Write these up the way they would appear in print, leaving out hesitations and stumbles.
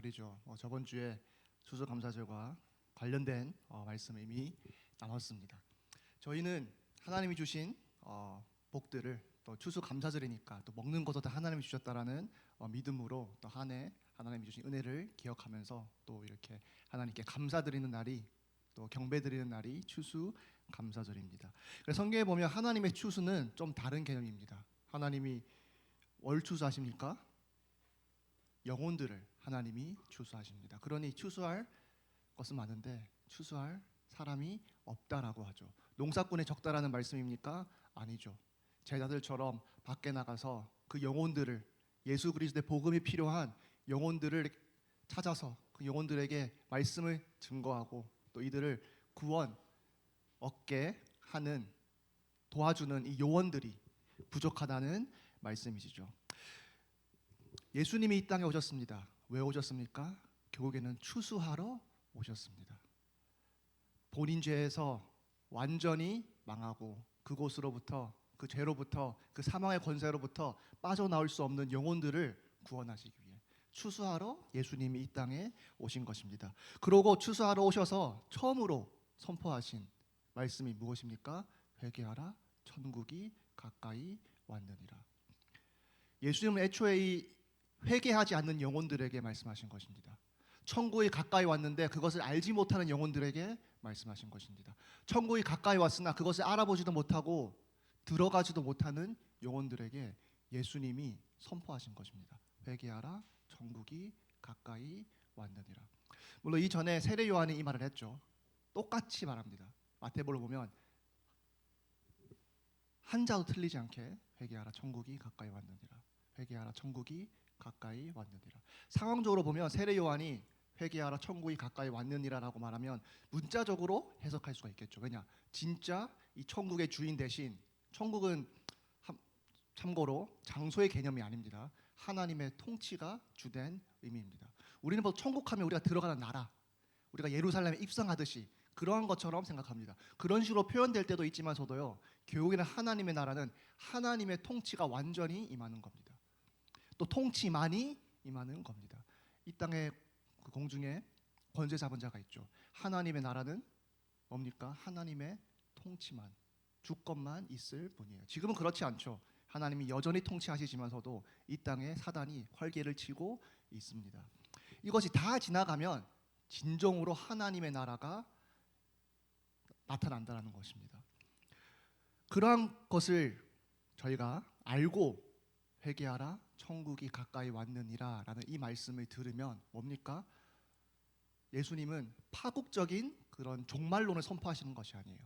말이죠. 저번 주에 추수감사절과 관련된 말씀을 이미 나눴습니다. 저희는 하나님이 주신 복들을 또 추수감사절이니까 또 먹는 것도 다 하나님이 주셨다라는 믿음으로 또 한 해 하나님이 주신 은혜를 기억하면서 또 이렇게 하나님께 감사드리는 날이 또 경배드리는 날이 추수감사절입니다. 그래서 성경에 보면 하나님의 추수는 좀 다른 개념입니다. 하나님이 월추수하십니까? 영혼들을 하나님이 추수하십니다. 그러니 추수할 것은 많은데 추수할 사람이 없다라고 하죠. 농사꾼의 적다라는 말씀입니까? 아니죠. 제자들처럼 밖에 나가서 그 영혼들을, 예수 그리스도의 복음이 필요한 영혼들을 찾아서 그 영혼들에게 말씀을 증거하고 또 이들을 구원 얻게 하는, 도와주는 이 요원들이 부족하다는 말씀이시죠. 예수님이 이 땅에 오셨습니다. 왜 오셨습니까? 결국에는 추수하러 오셨습니다. 본인 죄에서 완전히 망하고 그곳으로부터, 그 죄로부터, 그 사망의 권세로부터 빠져나올 수 없는 영혼들을 구원하시기 위해 추수하러 예수님이 이 땅에 오신 것입니다. 그러고 추수하러 오셔서 처음으로 선포하신 말씀이 무엇입니까? 회개하라, 천국이 가까이 왔느니라. 예수님은 애초에 이 회개하지 않는 영혼들에게 말씀하신 것입니다. 천국이 가까이 왔는데 그것을 알지 못하는 영혼들에게 말씀하신 것입니다. 천국이 가까이 왔으나 그것을 알아보지도 못하고 들어가지도 못하는 영혼들에게 예수님이 선포하신 것입니다. 회개하라, 천국이 가까이 왔느니라. 물론 이전에 세례 요한이 이 말을 했죠. 똑같이 말합니다. 마태복음을 보면 한자도 틀리지 않게 회개하라, 천국이 가까이 왔느니라. 회개하라, 천국이 가까이 왔느니라. 상황적으로 보면 세례 요한이 회개하라, 천국이 가까이 왔느니라라고 말하면 문자적으로 해석할 수가 있겠죠. 왜냐? 진짜 이 천국의 주인 대신, 천국은 참고로 장소의 개념이 아닙니다. 하나님의 통치가 주된 의미입니다. 우리는 뭐 천국하면 우리가 들어가는 나라, 우리가 예루살렘에 입성하듯이 그러한 것처럼 생각합니다. 그런 식으로 표현될 때도 있지만서도요, 결국에는 하나님의 나라는 하나님의 통치가 완전히 임하는 겁니다. 또 통치만이 임하는 겁니다. 이 땅에 그 공중에 권세 잡은 자가 있죠. 하나님의 나라는 뭡니까? 하나님의 통치만, 주권만 있을 뿐이에요. 지금은 그렇지 않죠. 하나님이 여전히 통치하시지만서도 이 땅에 사단이 활개를 치고 있습니다. 이것이 다 지나가면 진정으로 하나님의 나라가 나타난다는 것입니다. 그러한 것을 저희가 알고 회개하라, 천국이 가까이 왔느니라 라는 이 말씀을 들으면 뭡니까? 예수님은 파국적인 그런 종말론을 선포하시는 것이 아니에요.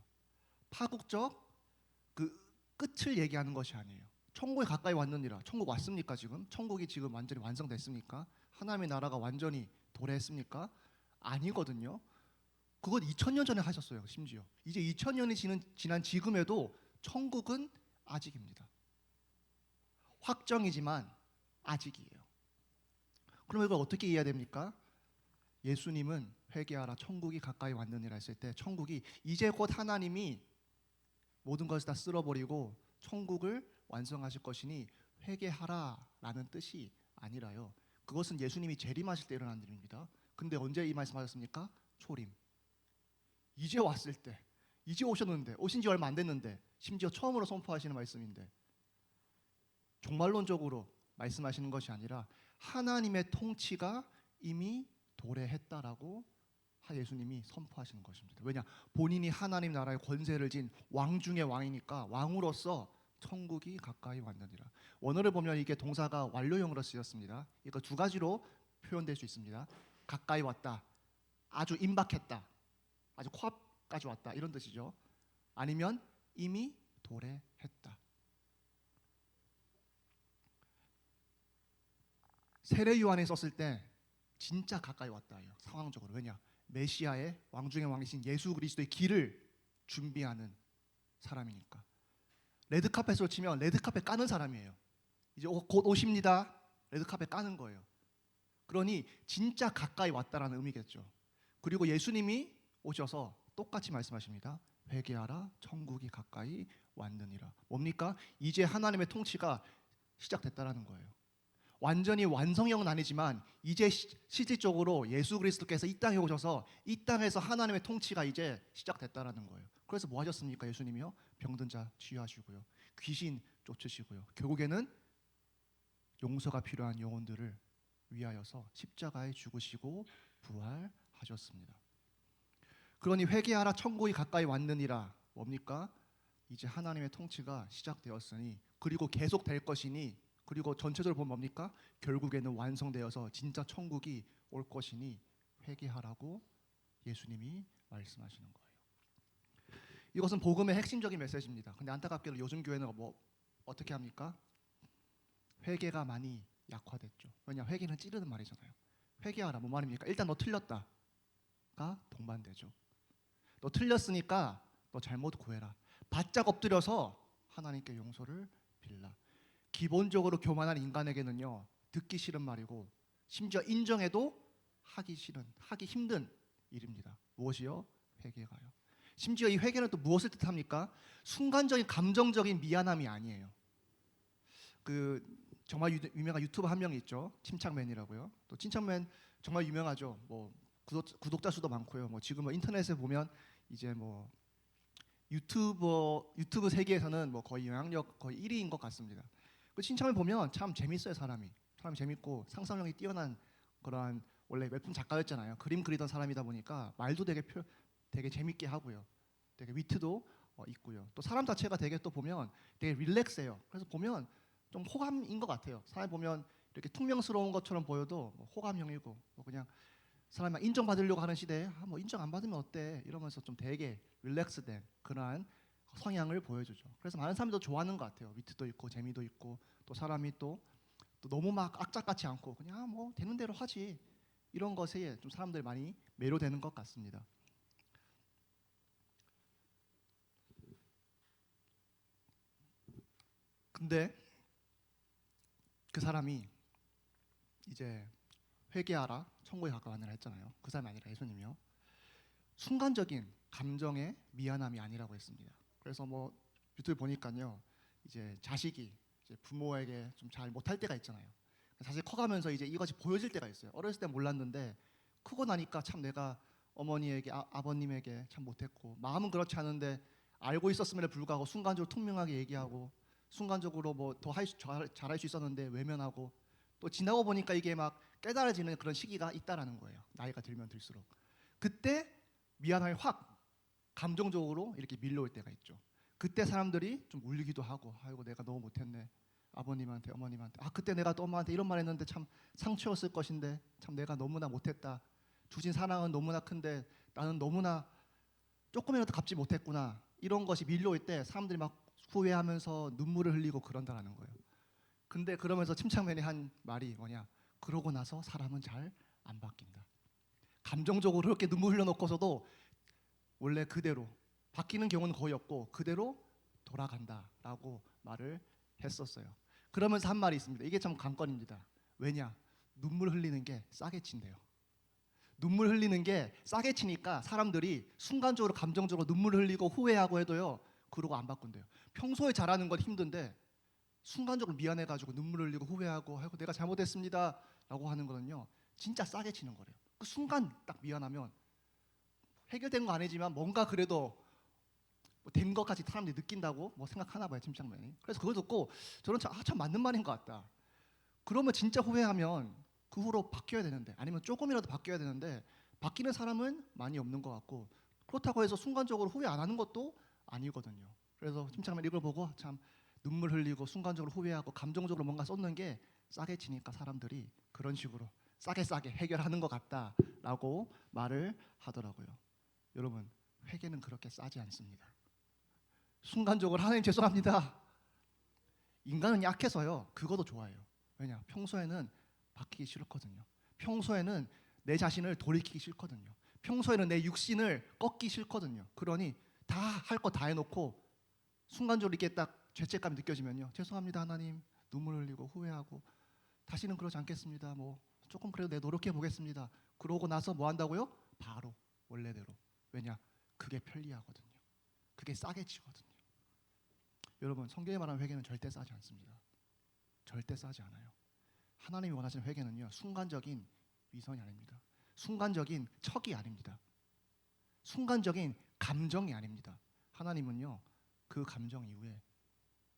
파국적 그 끝을 얘기하는 것이 아니에요. 천국이 가까이 왔느니라. 천국 왔습니까 지금? 천국이 지금 완전히 완성됐습니까? 하나님의 나라가 완전히 도래했습니까? 아니거든요. 그건 2000년 전에 하셨어요. 심지어 이제 2000년이 지난 지금에도 천국은 아직입니다. 확정이지만 아직이에요. 그럼 이걸 어떻게 이해해야 됩니까? 예수님은 회개하라, 천국이 가까이 왔느니라 했을 때 천국이 이제 곧 하나님이 모든 것을 다 쓸어버리고 천국을 완성하실 것이니 회개하라라는 뜻이 아니라요. 그것은 예수님이 재림하실 때 일어난 일입니다. 근데 언제 이 말씀하셨습니까? 초림. 이제 왔을 때, 이제 오셨는데, 오신 지 얼마 안 됐는데, 심지어 처음으로 선포하시는 말씀인데, 종말론적으로 말씀하시는 것이 아니라 하나님의 통치가 이미 도래했다라고 예수님이 선포하시는 것입니다. 왜냐? 본인이 하나님 나라의 권세를 진 왕 중의 왕이니까 왕으로서 천국이 가까이 왔느니라. 원어를 보면 이게 동사가 완료형으로 쓰였습니다. 이거 두 가지로 표현될 수 있습니다. 가까이 왔다, 아주 임박했다, 아주 코앞까지 왔다, 이런 뜻이죠. 아니면 이미 도래했다. 세례 요한이 썼을 때 진짜 가까이 왔다예요. 상황적으로. 왜냐? 메시아의 왕 중의 왕이신 예수 그리스도의 길을 준비하는 사람이니까. 레드카펫으로 치면 레드카펫 까는 사람이에요. 이제 곧 오십니다. 레드카펫 까는 거예요. 그러니 진짜 가까이 왔다라는 의미겠죠. 그리고 예수님이 오셔서 똑같이 말씀하십니다. 회개하라, 천국이 가까이 왔느니라. 뭡니까? 이제 하나님의 통치가 시작됐다라는 거예요. 완전히 완성형은 아니지만 이제 실질적으로 예수 그리스도께서 이 땅에 오셔서 이 땅에서 하나님의 통치가 이제 시작됐다라는 거예요. 그래서 뭐 하셨습니까? 예수님이요, 병든 자 치유하시고요, 귀신 쫓으시고요, 결국에는 용서가 필요한 영혼들을 위하여서 십자가에 죽으시고 부활하셨습니다. 그러니 회개하라, 천국이 가까이 왔느니라. 뭡니까? 이제 하나님의 통치가 시작되었으니, 그리고 계속 될 것이니, 그리고 전체적으로 보면 뭡니까? 결국에는 완성되어서 진짜 천국이 올 것이니 회개하라고 예수님이 말씀하시는 거예요. 이것은 복음의 핵심적인 메시지입니다. 근데 안타깝게도 요즘 교회는 뭐 어떻게 합니까? 회개가 많이 약화됐죠. 왜냐? 회개는 찌르는 말이잖아요. 회개하라, 뭐 말입니까? 일단 너 틀렸다가 동반되죠. 너 틀렸으니까 너 잘못 구해라. 바짝 엎드려서 하나님께 용서를 빌라. 기본적으로 교만한 인간에게는요, 듣기 싫은 말이고 심지어 인정해도 하기 싫은, 하기 힘든 일입니다. 무엇이요? 회개가요. 심지어 이 회개는 또 무엇을 뜻합니까? 순간적인 감정적인 미안함이 아니에요. 그 정말 유명한 유튜버 한 명 있죠. 침착맨이라고요. 또 침착맨 정말 유명하죠. 뭐 구독자 수도 많고요. 뭐 지금 뭐 인터넷에 보면 이제 뭐 유튜브 세계에서는 뭐 거의 영향력 거의 1위인 것 같습니다. 그 침착맨 보면 참 재밌어요. 사람이 재밌고 상상력이 뛰어난 그러한, 원래 웹툰 작가였잖아요. 그림 그리던 사람이다 보니까 말도 되게 재밌게 하고요. 되게 위트도 있고요. 또 사람 자체가 되게 또 보면 되게 릴렉스해요. 그래서 보면 좀 호감인 것 같아요. 사람 보면 이렇게 퉁명스러운 것처럼 보여도 뭐 호감형이고, 뭐 그냥 사람이 인정받으려고 하는 시대에 뭐 인정 안 받으면 어때? 이러면서 좀 되게 릴렉스된 그러한 성향을 보여주죠. 그래서 많은 사람들도 좋아하는 것 같아요. 위트도 있고 재미도 있고, 또 사람이 또 너무 막 악착같이 않고 그냥 뭐 되는 대로 하지, 이런 것에 좀 사람들이 많이 매료되는 것 같습니다. 근데 그 사람이 이제 회개하라, 천국에 가까웠느라 했잖아요. 그 사람이 아니라 예수님이요. 순간적인 감정의 미안함이 아니라고 했습니다. 그래서 뭐 유튜브 보니까요, 이제 자식이 이제 부모에게 좀 잘 못할 때가 있잖아요. 사실 커가면서 이제 이것이 보여질 때가 있어요. 어렸을 때 몰랐는데 크고 나니까 참 내가 어머니에게 아버님에게 참 못했고, 마음은 그렇지 않은데 알고 있었음에도 불구하고 순간적으로 투명하게 얘기하고, 순간적으로 뭐 더 잘할 수 있었는데 외면하고, 또 지나고 보니까 이게 막 깨달아지는 그런 시기가 있다라는 거예요. 나이가 들면 들수록 그때 미안함이 확 감정적으로 이렇게 밀려올 때가 있죠. 그때 사람들이 좀 울기도 하고, 아이고 내가 너무 못했네, 아버님한테 어머님한테, 그때 내가 또 엄마한테 이런 말 했는데 참 상처였을 것인데, 참 내가 너무나 못했다, 주신 사랑은 너무나 큰데 나는 너무나 조금이라도 갚지 못했구나, 이런 것이 밀려올 때 사람들이 막 후회하면서 눈물을 흘리고 그런다라는 거예요. 근데 그러면서 침착맨이 한 말이 뭐냐? 그러고 나서 사람은 잘 안 바뀐다. 감정적으로 이렇게 눈물 흘려놓고서도 원래 그대로 바뀌는 경우는 거의 없고 그대로 돌아간다라고 말을 했었어요. 그러면서 한 말이 있습니다. 이게 참 관건입니다. 왜냐? 눈물 흘리는 게 싸게 친대요. 눈물 흘리는 게 싸게 치니까 사람들이 순간적으로 감정적으로 눈물 흘리고 후회하고 해도요, 그러고 안 바꾼대요. 평소에 잘하는 건 힘든데 순간적으로 미안해가지고 눈물 흘리고 후회하고, 아이고 내가 잘못했습니다라고 하는 거는요, 진짜 싸게 치는 거래요. 그 순간 딱 미안하면 해결된 거 아니지만 뭔가 그래도 된 것 같이 사람들이 느낀다고 뭐 생각하나 봐요, 침착맨이. 그래서 그걸 듣고 저는 참 맞는 말인 것 같다. 그러면 진짜 후회하면 그 후로 바뀌어야 되는데, 아니면 조금이라도 바뀌어야 되는데 바뀌는 사람은 많이 없는 것 같고, 그렇다고 해서 순간적으로 후회 안 하는 것도 아니거든요. 그래서 침착맨 이걸 보고 참 눈물 흘리고 순간적으로 후회하고 감정적으로 뭔가 쏟는 게 싸게 치니까 사람들이 그런 식으로 싸게 해결하는 것 같다라고 말을 하더라고요. 여러분, 회개는 그렇게 싸지 않습니다. 순간적으로 하나님 죄송합니다. 인간은 약해서요, 그것도 좋아해요. 왜냐? 평소에는 바뀌기 싫거든요. 평소에는 내 자신을 돌이키기 싫거든요. 평소에는 내 육신을 꺾기 싫거든요. 그러니 다 할 거 다 해놓고 순간적으로 이렇게 딱 죄책감이 느껴지면요, 죄송합니다 하나님, 눈물 흘리고 후회하고 다시는 그러지 않겠습니다, 뭐 조금 그래도 내 노력해 보겠습니다. 그러고 나서 뭐 한다고요? 바로 원래대로. 왜냐? 그게 편리하거든요. 그게 싸게 치거든요. 여러분, 성경에 말하는 회개는 절대 싸지 않습니다. 절대 싸지 않아요. 하나님이 원하시는 회개는요, 순간적인 위선이 아닙니다. 순간적인 척이 아닙니다. 순간적인 감정이 아닙니다. 하나님은요, 그 감정 이후에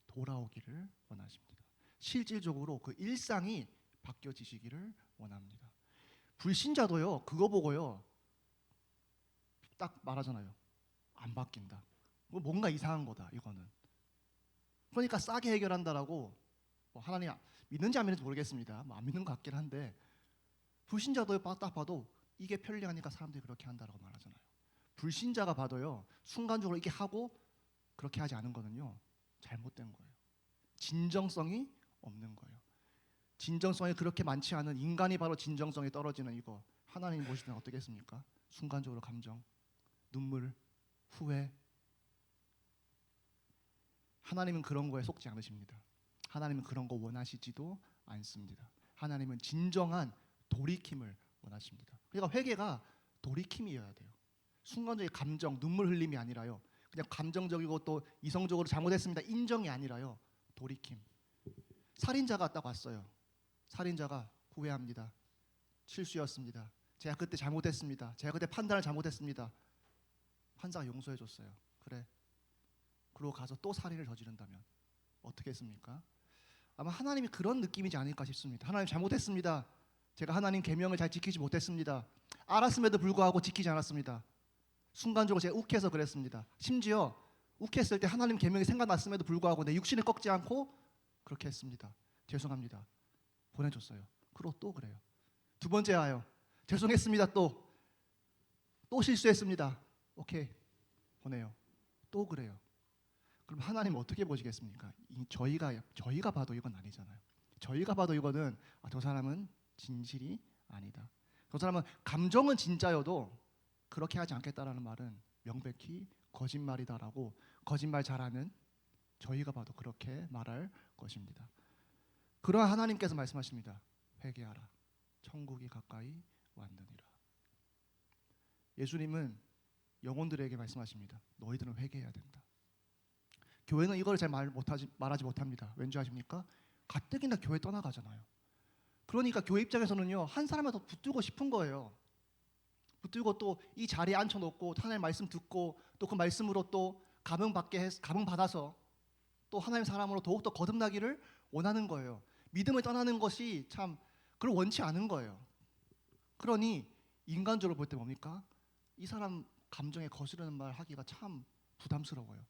돌아오기를 원하십니다. 실질적으로 그 일상이 바뀌어지시기를 원합니다. 불신자도요, 그거 보고요 딱 말하잖아요. 안 바뀐다. 뭔가 이상한 거다 이거는. 그러니까 싸게 해결한다라고, 하나님 믿는지 안 믿는지 모르겠습니다. 안 믿는 것 같긴 한데, 불신자도 딱 봐도 이게 편리하니까 사람들이 그렇게 한다라고 말하잖아요. 불신자가 봐도요, 순간적으로 이게 하고 그렇게 하지 않은 거는요, 잘못된 거예요. 진정성이 없는 거예요. 진정성이 그렇게 많지 않은 인간이 바로 진정성이 떨어지는 이거, 하나님 보실 때는 어떻겠습니까? 순간적으로 감정, 눈물, 후회. 하나님은 그런 거에 속지 않으십니다. 하나님은 그런 거 원하시지도 않습니다. 하나님은 진정한 돌이킴을 원하십니다. 그러니까 회개가 돌이킴이어야 돼요. 순간적인 감정, 눈물 흘림이 아니라요, 그냥 감정적이고 또 이성적으로 잘못했습니다 인정이 아니라요, 돌이킴. 살인자가 딱 왔어요. 살인자가 후회합니다. 실수였습니다. 제가 그때 잘못했습니다. 제가 그때 판단을 잘못했습니다. 판사가 용서해 줬어요. 그래. 그러고 가서 또 살인을 저지른다면 어떻게 했습니까? 아마 하나님이 그런 느낌이지 않을까 싶습니다. 하나님 잘못했습니다. 제가 하나님 계명을 잘 지키지 못했습니다. 알았음에도 불구하고 지키지 않았습니다. 순간적으로 제가 욱해서 그랬습니다. 심지어 욱했을 때 하나님 계명이 생각났음에도 불구하고 내 육신을 꺾지 않고 그렇게 했습니다. 죄송합니다. 보내줬어요. 그리고 또 그래요. 두 번째 와요. 죄송했습니다. 또 실수했습니다. 오케이, 보내요. 또 그래요. 그럼 하나님 어떻게 보시겠습니까? 저희가 봐도 이건 아니잖아요. 저희가 봐도 이거는 저 사람은 진실이 아니다. 저 사람은 감정은 진짜여도 그렇게 하지 않겠다라는 말은 명백히 거짓말이다라고, 거짓말 잘하는 저희가 봐도 그렇게 말할 것입니다. 그러한 하나님께서 말씀하십니다. 회개하라. 천국이 가까이 왔느니라. 예수님은 영혼들에게 말씀하십니다. 너희들은 회개해야 된다. 교회는 이걸 잘 말하지 못합니다. 왠지 아십니까? 가뜩이나 교회 떠나가잖아요. 그러니까 교회 입장에서는요, 한 사람을 더 붙들고 싶은 거예요. 붙들고 또 이 자리에 앉혀놓고 하나님의 말씀 듣고 또 그 말씀으로 또 감흥 받아서 또 하나님의 사람으로 더욱더 거듭나기를 원하는 거예요. 믿음을 떠나는 것이 참 그걸 원치 않은 거예요. 그러니 인간적으로 볼 때 뭡니까? 이 사람 감정에 거스르는 말 하기가 참 부담스러워요.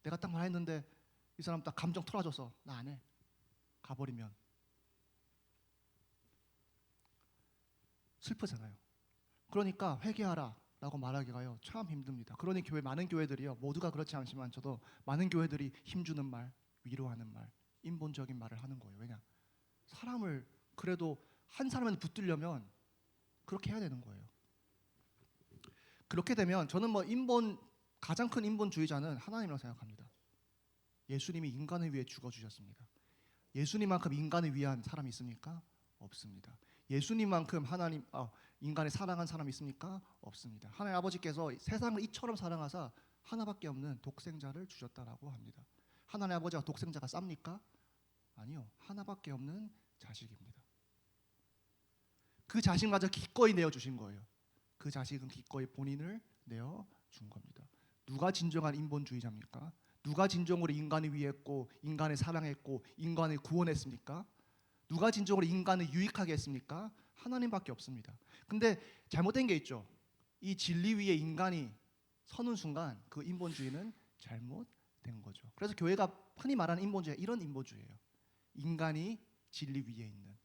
내가 딱 말했는데 이 사람 딱 감정 털어줘서 나 안 해. 가버리면 슬프잖아요. 그러니까 회개하라 라고 말하기가요, 참 힘듭니다. 그러니 많은 교회들이요, 모두가 그렇지 않지만 저도 많은 교회들이 힘주는 말, 위로하는 말, 인본적인 말을 하는 거예요. 왜냐? 사람을 그래도 한 사람을 붙들려면 그렇게 해야 되는 거예요. 그렇게 되면 저는 가장 큰 인본주의자는 하나님이라고 생각합니다. 예수님이 인간을 위해 죽어주셨습니다. 예수님만큼 인간을 위한 사람이 있습니까? 없습니다. 예수님만큼 인간을 사랑한 사람이 있습니까? 없습니다. 하나님 아버지께서 세상을 이처럼 사랑하사 하나밖에 없는 독생자를 주셨다라고 합니다. 하나님 아버지가 독생자가 쌉니까? 아니요. 하나밖에 없는 자식입니다. 그 자식마저 기꺼이 내어주신 거예요. 그 자식은 기꺼이 본인을 내어준 겁니다. 누가 진정한 인본주의자입니까? 누가 진정으로 인간을 위했고 인간을 사랑했고 인간을 구원했습니까? 누가 진정으로 인간을 유익하게 했습니까? 하나님밖에 없습니다. 근데 잘못된 게 있죠. 이 진리 위에 인간이 서는 순간 그 인본주의는 잘못된 거죠. 그래서 교회가 흔히 말하는 인본주의가 이런 인본주의예요. 인간이 진리 위에 있는,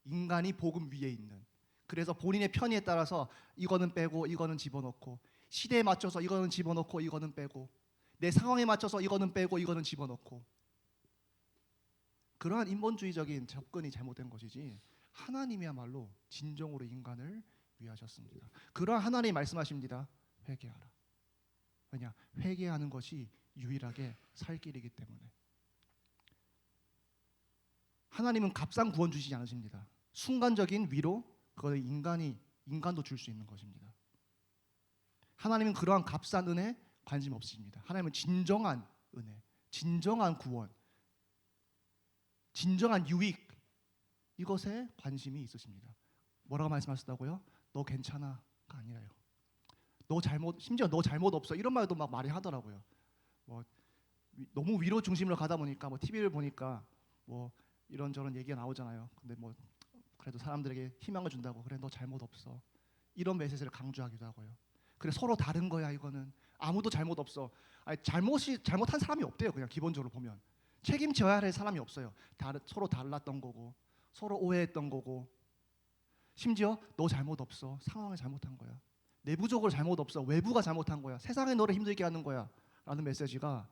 인간이 복음 위에 있는, 그래서 본인의 편의에 따라서 이거는 빼고 이거는 집어넣고, 시대에 맞춰서 이거는 집어넣고 이거는 빼고, 내 상황에 맞춰서 이거는 빼고 이거는 집어넣고, 그러한 인본주의적인 접근이 잘못된 것이지 하나님이야말로 진정으로 인간을 위하셨습니다. 그러한 하나님이 말씀하십니다. 회개하라. 왜냐? 회개하는 것이 유일하게 살 길이기 때문에. 하나님은 값싼 구원 주시지 않으십니다. 순간적인 위로, 그것은 인간도 줄 수 있는 것입니다. 하나님은 그러한 값싼 은혜 관심 없으십니다. 하나님은 진정한 은혜, 진정한 구원, 진정한 유익, 이것에 관심이 있으십니다. 뭐라고 말씀하셨다고요? 너 괜찮아가 아니라요. 너 잘못, 심지어 너 잘못 없어 이런 말도 막 말이 하더라고요. 뭐 너무 위로 중심으로 가다 보니까 뭐 TV를 보니까 뭐 이런저런 얘기가 나오잖아요. 근데 뭐 그래도 사람들에게 희망을 준다고 그래 너 잘못 없어 이런 메시지를 강조하기도 하고요. 그래 서로 다른 거야 이거는 아무도 잘못 없어. 아니, 잘못한 사람이 없대요. 그냥 기본적으로 보면 책임져야 할 사람이 없어요. 서로 달랐던 거고 서로 오해했던 거고 심지어 너 잘못 없어 상황을 잘못한 거야. 내부적으로 잘못 없어 외부가 잘못한 거야. 세상이 너를 힘들게 하는 거야 라는 메시지가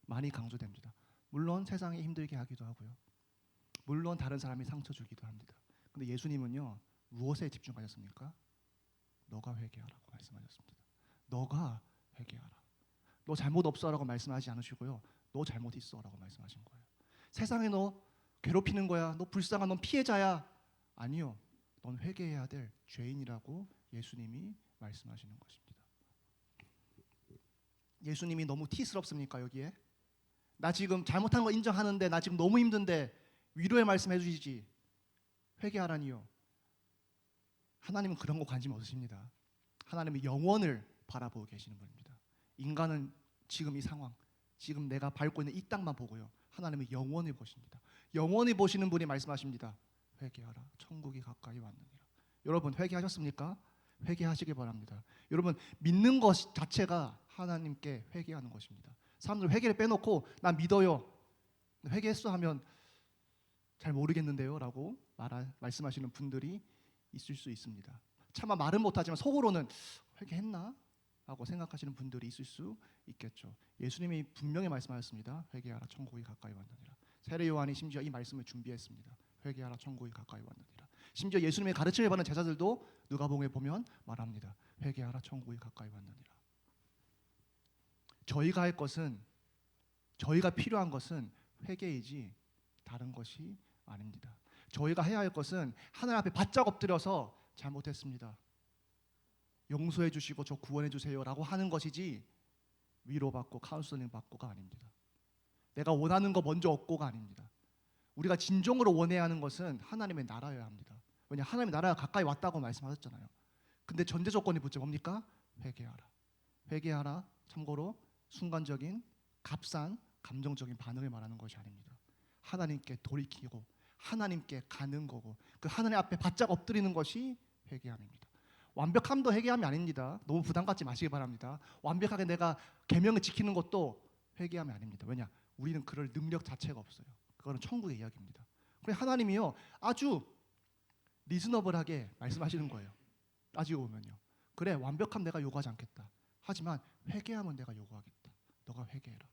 많이 강조됩니다. 물론 세상이 힘들게 하기도 하고요. 물론 다른 사람이 상처 주기도 합니다. 근데 예수님은요 무엇에 집중하셨습니까? 너가 회개하라고 말씀하셨습니다. 너가 회개하라. 너 잘못 없어라고 말씀하지 않으시고요. 너 잘못 있어라고 말씀하신 거예요. 세상에 너 괴롭히는 거야. 너 불쌍한 넌 피해자야. 아니요. 넌 회개해야 될 죄인이라고 예수님이 말씀하시는 것입니다. 예수님이 너무 티스럽습니까 여기에? 나 지금 잘못한 거 인정하는데 나 지금 너무 힘든데 위로의 말씀 해주시지 회개하라니요. 하나님은 그런 거 관심 없으십니다. 하나님은 영원을 바라보고 계시는 분입니다. 인간은 지금 이 상황, 지금 내가 밟고 있는 이 땅만 보고요. 하나님은 영원히 보십니다. 영원히 보시는 분이 말씀하십니다. 회개하라. 천국이 가까이 왔느니라. 여러분 회개하셨습니까? 회개하시기 바랍니다. 여러분 믿는 것 자체가 하나님께 회개하는 것입니다. 사람들 회개를 빼놓고 난 믿어요. 회개했어 하면 잘 모르겠는데요 라고 말씀하시는 분들이 있을 수 있습니다. 차마 말은 못하지만 속으로는 회개했나? 라고 생각하시는 분들이 있을 수 있겠죠. 예수님이 분명히 말씀하셨습니다. 회개하라 천국이 가까이 왔느니라. 세례 요한이 심지어 이 말씀을 준비했습니다. 회개하라 천국이 가까이 왔느니라. 심지어 예수님의 가르침을 받는 제자들도 누가복음에 보면 말합니다. 회개하라 천국이 가까이 왔느니라. 저희가 할 것은 저희가 필요한 것은 회개이지 다른 것이 아닙니다. 저희가 해야 할 것은 하나님 앞에 바짝 엎드려서 잘못했습니다. 용서해 주시고 저 구원해 주세요라고 하는 것이지 위로받고 카운슬링 받고가 아닙니다. 내가 원하는 거 먼저 얻고가 아닙니다. 우리가 진정으로 원해야 하는 것은 하나님의 나라여야 합니다. 왜냐 하나님의 나라가 가까이 왔다고 말씀하셨잖아요. 근데 전제 조건이 붙죠. 뭡니까? 회개하라. 회개하라. 참고로 순간적인 값싼 감정적인 반응을 말하는 것이 아닙니다. 하나님께 돌이키고 하나님께 가는 거고 그 하나님 앞에 바짝 엎드리는 것이 회개함입니다. 완벽함도 회개함이 아닙니다. 너무 부담 갖지 마시기 바랍니다. 완벽하게 내가 계명을 지키는 것도 회개함이 아닙니다. 왜냐? 우리는 그럴 능력 자체가 없어요. 그거는 천국의 이야기입니다. 그래서 하나님이요 아주 리즈너블하게 말씀하시는 거예요. 따지고 보면요. 그래 완벽함 내가 요구하지 않겠다. 하지만 회개함은 내가 요구하겠다. 너가 회개해라.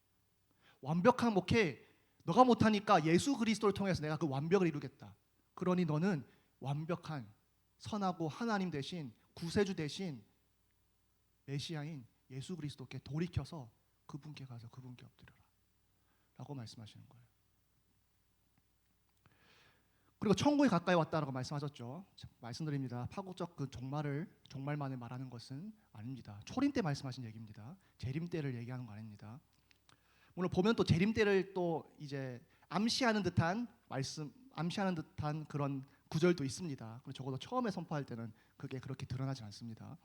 완벽함 오케이. 너가 못하니까 예수 그리스도를 통해서 내가 그 완벽을 이루겠다. 그러니 너는 완벽한 선하고 하나님 대신 구세주 대신 메시아인 예수 그리스도께 돌이켜서 그분께 가서 그분께 엎드려라 라고 말씀하시는 거예요. 그리고 천국이 가까이 왔다라고 말씀하셨죠. 말씀드립니다. 파국적 그 종말만을 말하는 것은 아닙니다. 초림 때 말씀하신 얘기입니다. 재림 때를 얘기하는 거 아닙니다. 물론 보면 또 재림 때를 또 이제 암시하는 듯한 그런 구절도 있습니다. 적어도 처음에 선포할 때는 그게 그렇게 드러나지 않습니다.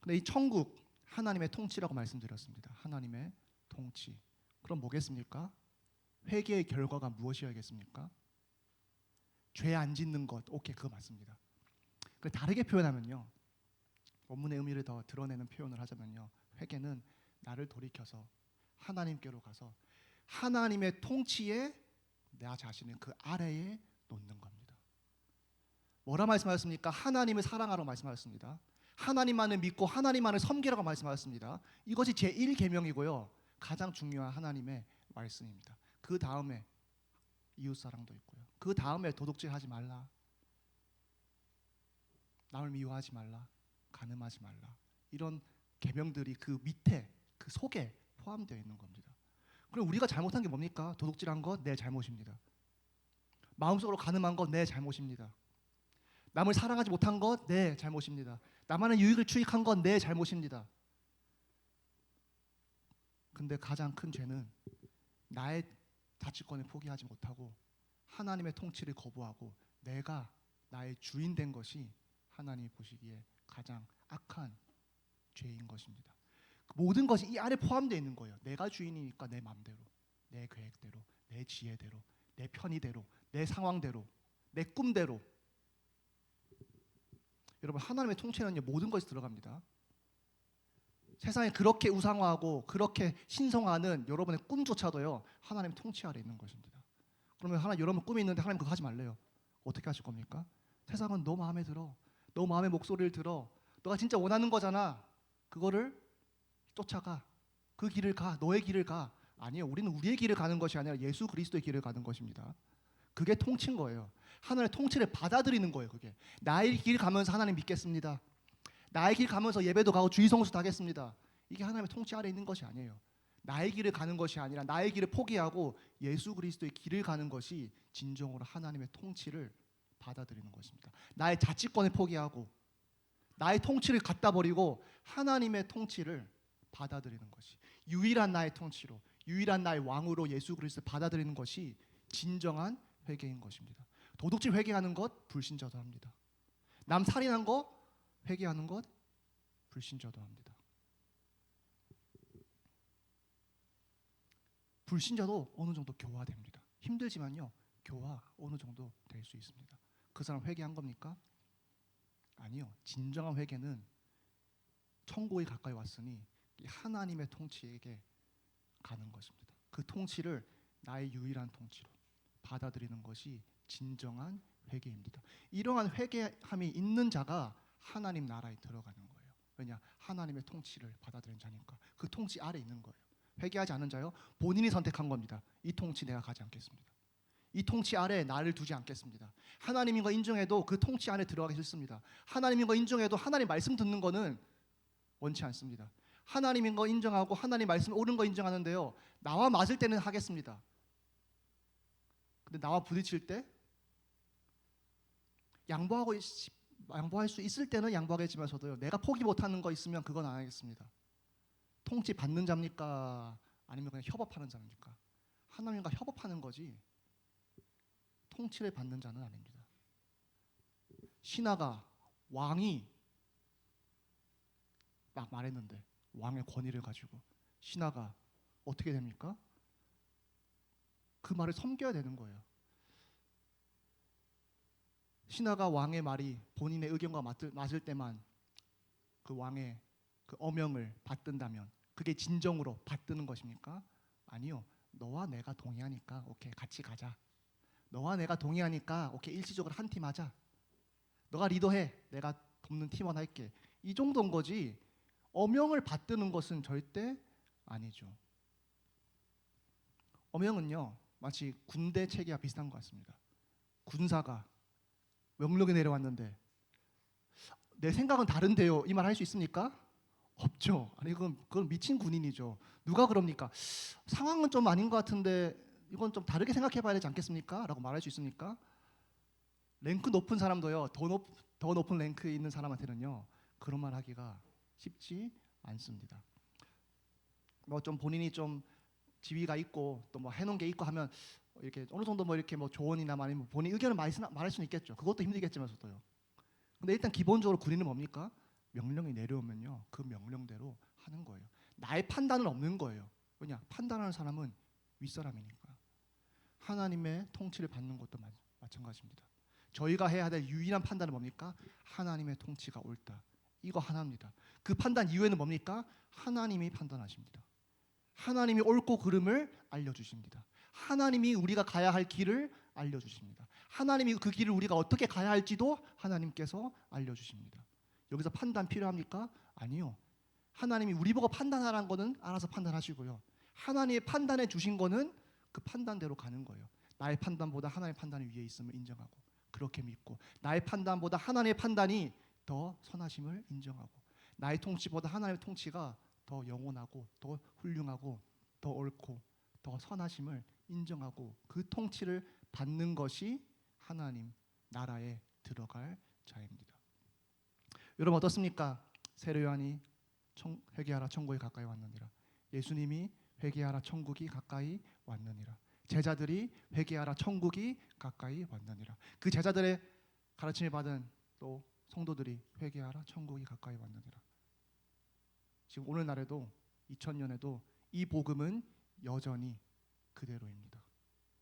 근데 이 천국 하나님의 통치라고 말씀드렸습니다. 하나님의 통치. 그럼 뭐겠습니까? 회개의 결과가 무엇이어야겠습니까? 죄 안 짓는 것. 오케이, 그거 맞습니다. 다르게 표현하면요. 원문의 의미를 더 드러내는 표현을 하자면요. 회개는 나를 돌이켜서 하나님께로 가서 하나님의 통치에 나 자신을 그 아래에 놓는 겁니다. 뭐라 말씀하셨습니까? 하나님을 사랑하라고 말씀하셨습니다. 하나님만을 믿고 하나님만을 섬기라고 말씀하셨습니다. 이것이 제1계명이고요. 가장 중요한 하나님의 말씀입니다. 그 다음에 이웃사랑도 있고요. 그 다음에 도둑질하지 말라. 남을 미워하지 말라. 간음하지 말라. 이런 계명들이 그 밑에 그 속에 포함되어 있는 겁니다. 그럼 우리가 잘못한 게 뭡니까? 도둑질한 거 내 잘못입니다. 마음속으로 간음한 거 내 잘못입니다. 남을 사랑하지 못한 것 내 잘못입니다. 나만의 유익을 추익한 건 내 잘못입니다. 근데 가장 큰 죄는 나의 자치권을 포기하지 못하고 하나님의 통치를 거부하고 내가 나의 주인 된 것이 하나님이 보시기에 가장 악한 죄인 것입니다. 모든 것이 이 안에 포함되어 있는 거예요. 내가 주인이니까 내 마음대로, 내 계획대로, 내 지혜대로, 내 편의대로, 내 상황대로, 내 꿈대로. 여러분, 하나님의 통치는요, 모든 것이 들어갑니다. 세상에 그렇게 우상화하고 그렇게 신성하는 여러분의 꿈조차도요, 하나님 통치 아래 있는 것입니다. 그러면 여러분 꿈이 있는데 하나님 그거 하지 말래요. 어떻게 하실 겁니까? 세상은 너 마음에 들어, 너 마음의 목소리를 들어, 너가 진짜 원하는 거잖아. 그거를 쫓아가, 그 길을 가, 너의 길을 가. 아니요, 우리는 우리의 길을 가는 것이 아니라 예수 그리스도의 길을 가는 것입니다. 그게 통치인 거예요. 하나님의 통치를 받아들이는 거예요. 그게 나의 길 가면서 하나님 믿겠습니다. 나의 길 가면서 예배도 가고 주의 성수도 하겠습니다. 이게 하나님의 통치 아래 있는 것이 아니에요. 나의 길을 가는 것이 아니라 나의 길을 포기하고 예수 그리스도의 길을 가는 것이 진정으로 하나님의 통치를 받아들이는 것입니다. 나의 자치권을 포기하고 나의 통치를 갖다 버리고 하나님의 통치를 받아들이는 것이, 유일한 나의 통치로, 유일한 나의 왕으로 예수 그리스도를 받아들이는 것이 진정한 회개인 것입니다. 도둑질 회개하는 것 불신자도 합니다. 남 살인한 거 회개하는 것 불신자도 합니다. 불신자도 어느 정도 교화됩니다. 힘들지만요, 교화 어느 정도 될 수 있습니다. 그 사람 회개한 겁니까? 아니요. 진정한 회개는 천국에 가까이 왔으니 하나님의 통치에게 가는 것입니다. 그 통치를 나의 유일한 통치로 받아들이는 것이 진정한 회개입니다. 이러한 회개함이 있는 자가 하나님 나라에 들어가는 거예요. 왜냐? 하나님의 통치를 받아들이는 자니까. 그 통치 아래 있는 거예요. 회개하지 않은 자요, 본인이 선택한 겁니다. 이 통치 내가 가지 않겠습니다. 이 통치 아래 나를 두지 않겠습니다. 하나님인 거 인정해도 그 통치 안에 들어가기 싫습니다. 하나님인 거 인정해도 하나님 말씀 듣는 거는 원치 않습니다. 하나님인 거 인정하고 하나님 말씀 옳은 거 인정하는데요, 나와 맞을 때는 하겠습니다. 근데 나와 부딪힐 때 양보할 수 있을 때는 양보하겠지만서도요, 내가 포기 못하는 거 있으면 그건 안 하겠습니다. 통치 받는 자입니까? 아니면 그냥 협업하는 자입니까? 하나님과 협업하는 거지 통치를 받는 자는 아닙니다. 신하가 왕이 막 말했는데 왕의 권위를 가지고 신하가 어떻게 됩니까? 그 말을 섬겨야 되는 거예요. 신하가 왕의 말이 본인의 의견과 맞을 때만 그 왕의 그 어명을 받든다면 그게 진정으로 받드는 것입니까? 아니요. 너와 내가 동의하니까 오케이, 같이 가자. 너와 내가 동의하니까 오케이, 일시적으로 한 팀 하자. 너가 리더해, 내가 돕는 팀원 할게. 이 정도인 거지 어명을 받드는 것은 절대 아니죠. 어명은요, 마치 군대 체계와 비슷한 것 같습니다. 군사가 명령이 내려왔는데 내 생각은 다른데요, 이 말 할 수 있습니까? 없죠. 아니 그건 미친 군인이죠. 누가 그럽니까? 상황은 좀 아닌 것 같은데 이건 좀 다르게 생각해봐야 되지 않겠습니까? 라고 말할 수 있습니까? 랭크 높은 사람도요, 더 높은 랭크에 있는 사람한테는요, 그런 말 하기가 쉽지 않습니다. 뭐 좀 본인이 좀 지위가 있고 또 뭐 해놓은 게 있고 하면 이렇게 어느 정도 뭐 이렇게 뭐 조언이나 아니면 본인 의견을 말할 수는 있겠죠. 그것도 힘들겠지만서도요. 근데 일단 기본적으로 군인은 뭡니까? 명령이 내려오면요, 그 명령대로 하는 거예요. 나의 판단은 없는 거예요. 왜냐? 판단하는 사람은 윗사람이니까. 하나님의 통치를 받는 것도 마찬가지입니다. 저희가 해야 될 유일한 판단은 뭡니까? 하나님의 통치가 옳다. 이거 하나입니다. 그 판단 이후에는 뭡니까? 하나님이 판단하십니다. 하나님이 옳고 그름을 알려주십니다. 하나님이 우리가 가야 할 길을 알려주십니다. 하나님이 그 길을 우리가 어떻게 가야 할지도 하나님께서 알려주십니다. 여기서 판단 필요합니까? 아니요. 하나님이 우리 보고 판단하라는 거는 알아서 판단하시고요, 하나님의 판단해 주신 거는 그 판단대로 가는 거예요. 나의 판단보다 하나님의 판단이 위에 있음을 인정하고 그렇게 믿고, 나의 판단보다 하나님의 판단이 더 선하심을 인정하고, 나의 통치보다 하나님의 통치가 더 영원하고 더 훌륭하고 더 옳고 더 선하심을 인정하고 그 통치를 받는 것이 하나님 나라에 들어갈 자입니다. 여러분 어떻습니까? 세례 요한이 회개하라 천국이 가까이 왔느니라. 예수님이 회개하라 천국이 가까이 왔느니라. 제자들이 회개하라 천국이 가까이 왔느니라. 그 제자들의 가르침을 받은 또 성도들이 회개하라 천국이 가까이 왔느니라. 지금 오늘날에도 2000년에도 이 복음은 여전히 그대로입니다.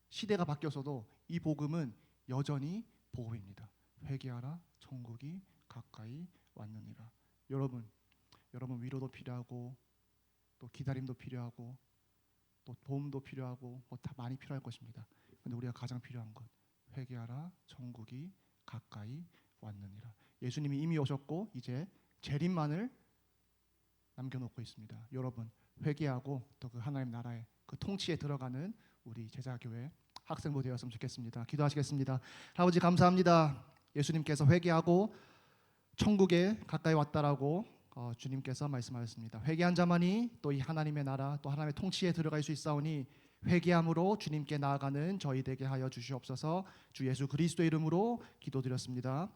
시대가 바뀌어서도 이 복음은 여전히 복음입니다. 회개하라 천국이 가까이 왔느니라. 여러분 위로도 필요하고 또 기다림도 필요하고 또 도움도 필요하고 뭐 다 많이 필요할 것입니다. 그런데 우리가 가장 필요한 것 회개하라 천국이 가까이 왔느니라. 예수님이 이미 오셨고 이제 재림만을 남겨놓고 있습니다. 여러분 회개하고 또 그 하나님 나라의 그 통치에 들어가는 우리 제자교회 학생부 되었으면 좋겠습니다. 기도하시겠습니다. 아버지 감사합니다. 예수님께서 회개하고 천국에 가까이 왔다라고 주님께서 말씀하셨습니다. 회개한 자만이 또 이 하나님의 나라 또 하나님의 통치에 들어갈 수 있사오니 회개함으로 주님께 나아가는 저희 되게 하여 주시옵소서. 주 예수 그리스도의 이름으로 기도드렸습니다.